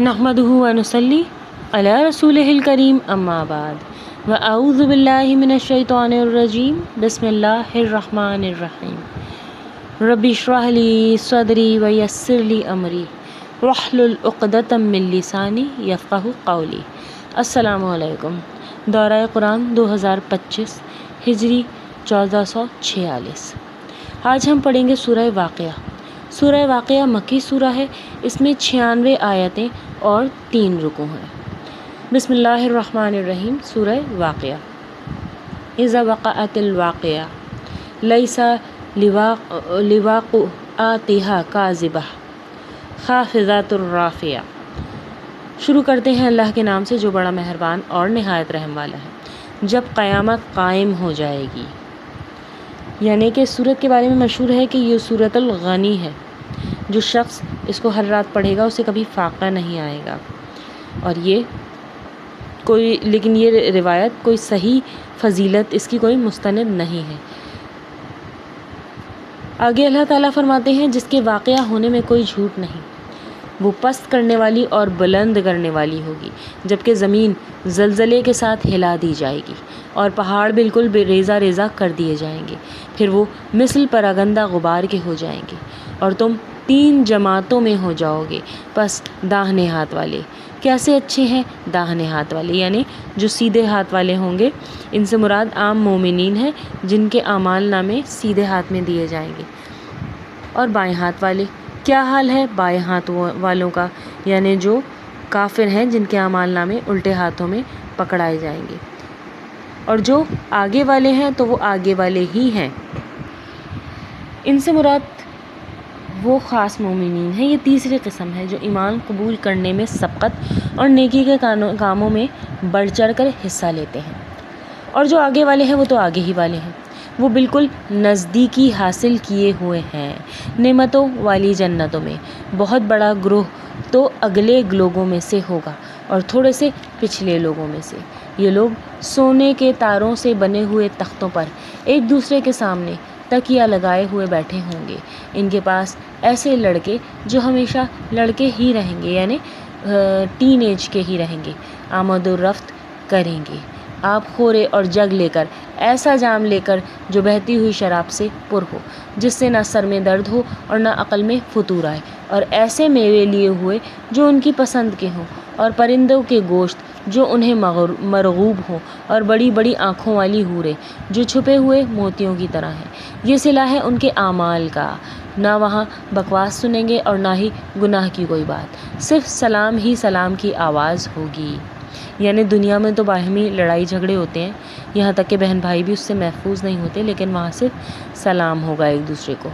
نحمدہ و نصلی علی رسولہ الکریم اما بعد واعوذ باللہ من الشیطان الرجیم بسم اللہ الرحمن الرحیم رب اشرح لی صدری ویسر لی امری واحلل عقدۃ من لسانی یفقہوا قولی۔ السلام علیکم۔ دورہ قرآن 2025 ہجری 1446۔ آج ہم پڑھیں گے سورہ واقعہ۔ سورہ واقعہ مکی سورہ ہے، اس میں 96 آیتیں اور 3 رکوع ہیں۔ بسم اللہ الرحمن الرحیم۔ سورہ واقعہ۔ اذا وقعت الواقعہ لیس لواقعاتها کاذبہ خافضۃ الرافعہ۔ شروع کرتے ہیں اللہ کے نام سے جو بڑا مہربان اور نہایت رحم والا ہے۔ جب قیامت قائم ہو جائے گی، یعنی کہ سورت کے بارے میں مشہور ہے کہ یہ سورت الغنی ہے۔ جو شخص اس کو ہر رات پڑھے گا اسے کبھی فاقہ نہیں آئے گا، اور لیکن یہ روایت کوئی صحیح فضیلت اس کی کوئی مستند نہیں ہے۔ آگے اللہ تعالیٰ فرماتے ہیں جس کے واقعہ ہونے میں کوئی جھوٹ نہیں، وہ پست کرنے والی اور بلند کرنے والی ہوگی، جبکہ زمین زلزلے کے ساتھ ہلا دی جائے گی اور پہاڑ بالکل ریزہ ریزہ کر دیے جائیں گے، پھر وہ مثل پراگندہ غبار کے ہو جائیں گے اور تم 3 جماعتوں میں ہو جاؤ گے۔ پس داہنے ہاتھ والے کیسے اچھے ہیں؟ داہنے ہاتھ والے یعنی جو سیدھے ہاتھ والے ہوں گے، ان سے مراد عام مومنین ہیں جن کے اعمال نامے سیدھے ہاتھ میں دیے جائیں گے۔ اور بائیں ہاتھ والے کیا حال ہے؟ بائیں ہاتھ والوں کا یعنی جو کافر ہیں جن کے اعمال نامے الٹے ہاتھوں میں پکڑائے جائیں گے۔ اور جو آگے والے ہیں تو وہ آگے والے ہی ہیں، ان سے مراد وہ خاص مومنین ہیں۔ یہ تیسری قسم ہے جو ایمان قبول کرنے میں سبقت اور نیکی کے کاموں میں بڑھ چڑھ کر حصہ لیتے ہیں۔ اور جو آگے والے ہیں وہ تو آگے ہی والے ہیں، وہ بالکل نزدیکی حاصل کیے ہوئے ہیں نعمتوں والی جنتوں میں۔ بہت بڑا گروہ تو اگلے لوگوں میں سے ہوگا اور تھوڑے سے پچھلے لوگوں میں سے۔ یہ لوگ سونے کے تاروں سے بنے ہوئے تختوں پر ایک دوسرے کے سامنے تکیہ لگائے ہوئے بیٹھے ہوں گے۔ ان کے پاس ایسے لڑکے جو ہمیشہ لڑکے ہی رہیں گے، یعنی ٹین ایج کے ہی رہیں گے، آمد و رفت کریں گے، آپ خورے اور جگ لے کر، ایسا جام لے کر جو بہتی ہوئی شراب سے پر ہو، جس سے نہ سر میں درد ہو اور نہ عقل میں فتور آئے، اور ایسے میوے لیے ہوئے جو ان کی پسند کے ہوں، اور پرندوں کے گوشت جو انہیں مرغوب ہوں، اور بڑی بڑی آنکھوں والی حوریں جو چھپے ہوئے موتیوں کی طرح ہیں۔ یہ صلہ ہے ان کے اعمال کا۔ نہ وہاں بکواس سنیں گے اور نہ ہی گناہ کی کوئی بات، صرف سلام ہی سلام کی آواز ہوگی۔ یعنی دنیا میں تو باہمی لڑائی جھگڑے ہوتے ہیں، یہاں تک کہ بہن بھائی بھی اس سے محفوظ نہیں ہوتے، لیکن وہاں صرف سلام ہوگا ایک دوسرے کو۔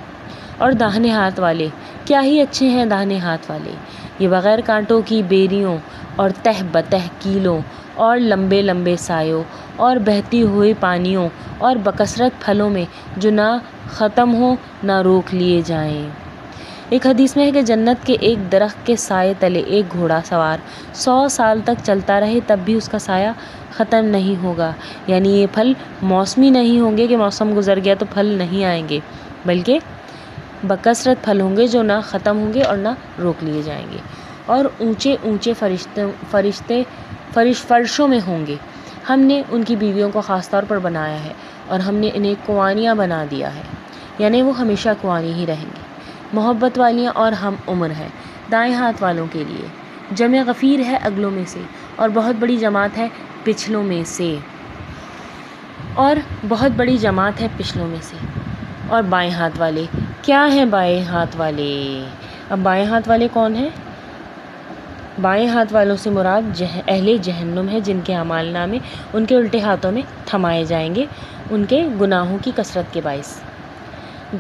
اور داہنے ہاتھ والے کیا ہی اچھے ہیں داہنے ہاتھ والے، یہ بغیر کانٹوں کی بیریوں اور تہ بتہ کیلوں اور لمبے لمبے سایوں اور بہتی ہوئی پانیوں اور بکثرت پھلوں میں جو نہ ختم ہوں نہ روک لیے جائیں۔ ایک حدیث میں ہے کہ جنت کے ایک درخت کے سائے تلے ایک گھوڑا سوار 100 سال تک چلتا رہے تب بھی اس کا سایہ ختم نہیں ہوگا۔ یعنی یہ پھل موسمی نہیں ہوں گے کہ موسم گزر گیا تو پھل نہیں آئیں گے، بلکہ بکثرت پھل ہوں گے جو نہ ختم ہوں گے اور نہ روک لیے جائیں گے، اور اونچے اونچے فرشوں میں ہوں گے۔ ہم نے ان کی بیویوں کو خاص طور پر بنایا ہے اور ہم نے انہیں کوانیاں بنا دیا ہے، یعنی وہ ہمیشہ کوانی ہی رہیں گی۔ محبت والیاں اور ہم عمر ہیں دائیں ہاتھ والوں کے لیے۔ جمع غفیر ہے اگلوں میں سے، اور بہت بڑی جماعت ہے پچھلوں میں سے، اور بہت بڑی جماعت ہے پچھلوں میں سے۔ اور بائیں ہاتھ والے کیا ہیں؟ بائیں ہاتھ والے، اب بائیں ہاتھ والے کون ہیں؟ بائیں ہاتھ والوں سے مراد اہل جہنم ہے جن کے اعمال نامے ان کے الٹے ہاتھوں میں تھمائے جائیں گے ان کے گناہوں کی کثرت کے باعث۔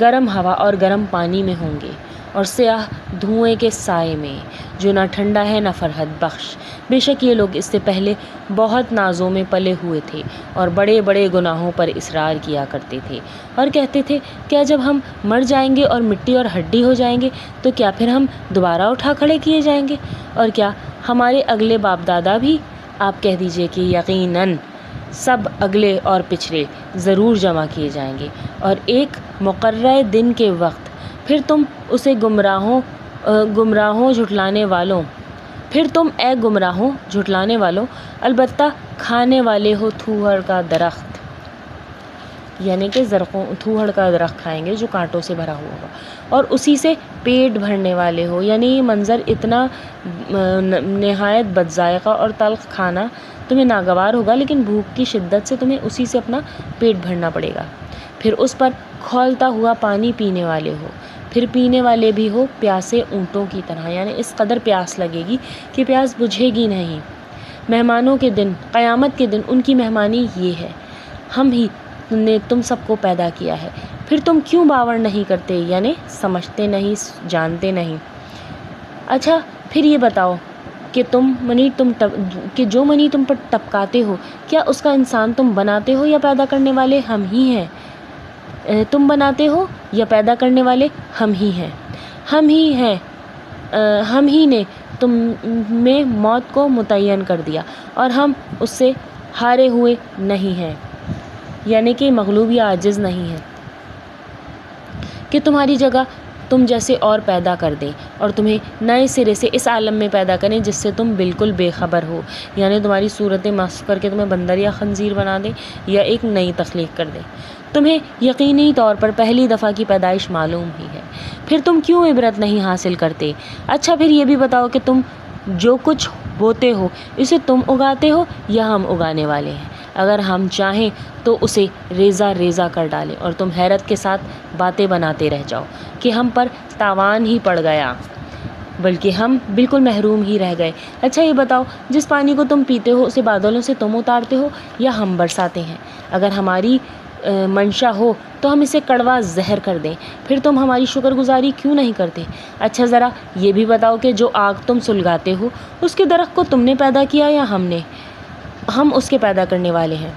گرم ہوا اور گرم پانی میں ہوں گے، اور سیاہ دھوئیں کے سائے میں جو نہ ٹھنڈا ہے نہ فرحت بخش۔ بے شک یہ لوگ اس سے پہلے بہت نازوں میں پلے ہوئے تھے اور بڑے بڑے گناہوں پر اصرار کیا کرتے تھے، اور کہتے تھے کیا جب ہم مر جائیں گے اور مٹی اور ہڈی ہو جائیں گے تو کیا پھر ہم دوبارہ اٹھا کھڑے کیے جائیں گے؟ اور کیا ہمارے اگلے باپ دادا بھی؟ آپ کہہ دیجئے کہ یقیناً سب اگلے اور پچھلے ضرور جمع کیے جائیں گے، اور ایک مقررہ دن کے وقت پھر تم اسے گمراہوں جھٹلانے والوں پھر تم اے گمراہوں جھٹلانے والوں البتہ کھانے والے ہو تھوہڑ کا درخت، یعنی کہ تھوہڑ کا درخت کھائیں گے جو کانٹوں سے بھرا ہوا ہوگا، اور اسی سے پیٹ بھرنے والے ہو، یعنی یہ منظر اتنا نہایت بد ذائقہ اور تلخ کھانا تمہیں ناگوار ہوگا، لیکن بھوک کی شدت سے تمہیں اسی سے اپنا پیٹ بھرنا پڑے گا۔ پھر اس پر کھولتا ہوا پانی پینے والے ہو، پھر پینے والے بھی ہو پیاسے اونٹوں کی طرح، یعنی اس قدر پیاس لگے گی کہ پیاس بجھے گی نہیں۔ مہمانوں کے دن، قیامت کے دن ان کی مہمانی یہ ہے، ہم ہی نے تم سب کو پیدا کیا ہے، پھر تم کیوں باور نہیں کرتے، یعنی سمجھتے نہیں، جانتے نہیں۔ اچھا پھر یہ بتاؤ کہ جو منی تم پر ٹپکاتے ہو، کیا اس کا انسان تم بناتے ہو یا پیدا کرنے والے ہم ہی ہیں؟ تم بناتے ہو یا پیدا کرنے والے ہم ہی ہیں۔ ہم ہی نے تم میں موت کو متعین کر دیا اور ہم اس سے ہارے ہوئے نہیں ہیں، یعنی کہ مغلوب یا عاجز نہیں ہیں کہ تمہاری جگہ تم جیسے اور پیدا کر دیں اور تمہیں نئے سرے سے اس عالم میں پیدا کریں جس سے تم بالکل بے خبر ہو، یعنی تمہاری صورتیں محو کر کے تمہیں بندر یا خنزیر بنا دیں یا ایک نئی تخلیق کر دیں۔ تمہیں یقینی طور پر پہلی دفعہ کی پیدائش معلوم ہی ہے، پھر تم کیوں عبرت نہیں حاصل کرتے؟ اچھا پھر یہ بھی بتاؤ کہ تم جو کچھ بوتے ہو اسے تم اگاتے ہو یا ہم اگانے والے ہیں؟ اگر ہم چاہیں تو اسے ریزہ ریزہ کر ڈالیں اور تم حیرت کے ساتھ باتیں بناتے رہ جاؤ کہ ہم پر تاوان ہی پڑ گیا، بلکہ ہم بالکل محروم ہی رہ گئے۔ اچھا یہ بتاؤ جس پانی کو تم پیتے ہو اسے بادلوں سے تم اتارتے ہو یا ہم برساتے ہیں؟ اگر ہماری منشا ہو تو ہم اسے کڑوا زہر کر دیں، پھر تم ہماری شکر گزاری کیوں نہیں کرتے؟ اچھا ذرا یہ بھی بتاؤ کہ جو آگ تم سلگاتے ہو اس کے درخت کو تم نے پیدا کیا یا ہم نے؟ ہم اس کے پیدا کرنے والے ہیں،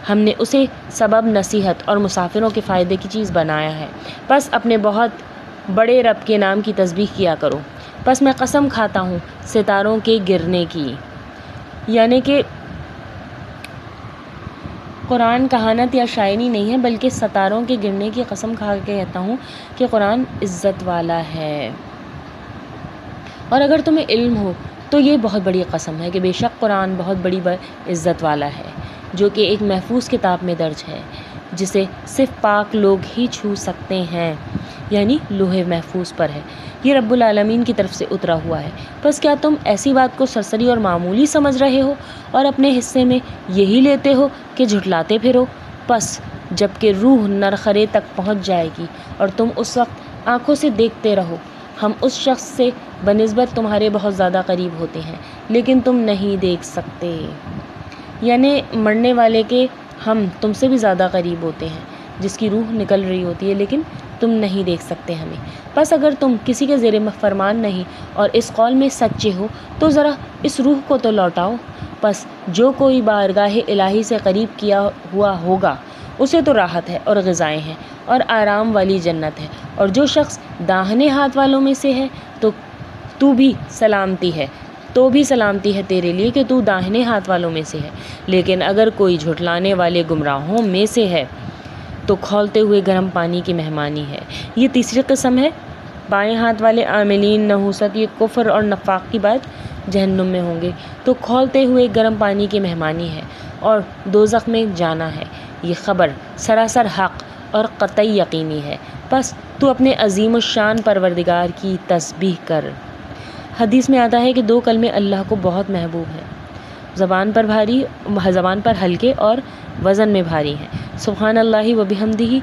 ہم نے اسے سبب نصیحت اور مسافروں کے فائدے کی چیز بنایا ہے، پس اپنے بہت بڑے رب کے نام کی تسبیح کیا کرو۔ پس میں قسم کھاتا ہوں ستاروں کے گرنے کی، یعنی کہ قرآن کہانت یا شاعری نہیں ہے بلکہ ستاروں کے گرنے کی قسم کھا کے کہتا ہوں کہ قرآن عزت والا ہے، اور اگر تمہیں علم ہو تو یہ بہت بڑی قسم ہے کہ بے شک قرآن بہت بڑی عزت والا ہے، جو کہ ایک محفوظ کتاب میں درج ہے جسے صرف پاک لوگ ہی چھو سکتے ہیں، یعنی لوح محفوظ پر ہے، یہ رب العالمین کی طرف سے اترا ہوا ہے۔ بس کیا تم ایسی بات کو سرسری اور معمولی سمجھ رہے ہو اور اپنے حصے میں یہی لیتے ہو کہ جھٹلاتے پھرو؟ پس جب کہ روح نرخرے تک پہنچ جائے گی اور تم اس وقت آنکھوں سے دیکھتے رہو، ہم اس شخص سے بنسبت تمہارے بہت زیادہ قریب ہوتے ہیں لیکن تم نہیں دیکھ سکتے، یعنی مرنے والے کے ہم تم سے بھی زیادہ قریب ہوتے ہیں جس کی روح نکل رہی ہوتی ہے، لیکن تم نہیں دیکھ سکتے ہمیں۔ بس اگر تم کسی کے زیر فرمان نہیں اور اس قول میں سچے ہو تو ذرا اس روح کو تو لوٹاؤ۔ پس جو کوئی بارگاہ الہی سے قریب کیا ہوا ہوگا اسے تو راحت ہے اور غذائیں ہیں اور آرام والی جنت ہے، اور جو شخص داہنے ہاتھ والوں میں سے ہے تو بھی سلامتی ہے تیرے لیے کہ تو داہنے ہاتھ والوں میں سے ہے، لیکن اگر کوئی جھٹلانے والے گمراہوں میں سے ہے تو کھولتے ہوئے گرم پانی کی مہمانی ہے۔ یہ تیسری قسم ہے۔ بائیں ہاتھ والے عاملین نحوست، یہ کفر اور نفاق کی بات، جہنم میں ہوں گے تو کھولتے ہوئے گرم پانی کی مہمانی ہے اور دوزخ میں جانا ہے۔ یہ خبر سراسر حق اور قطعی یقینی ہے، بس تو اپنے عظیم الشان پروردگار کی تسبیح کر۔ حدیث میں آتا ہے کہ دو کلمے اللہ کو بہت محبوب ہیں، زبان پر ہلکے اور وزن میں بھاری ہیں، سبحان اللہ و بحمدہ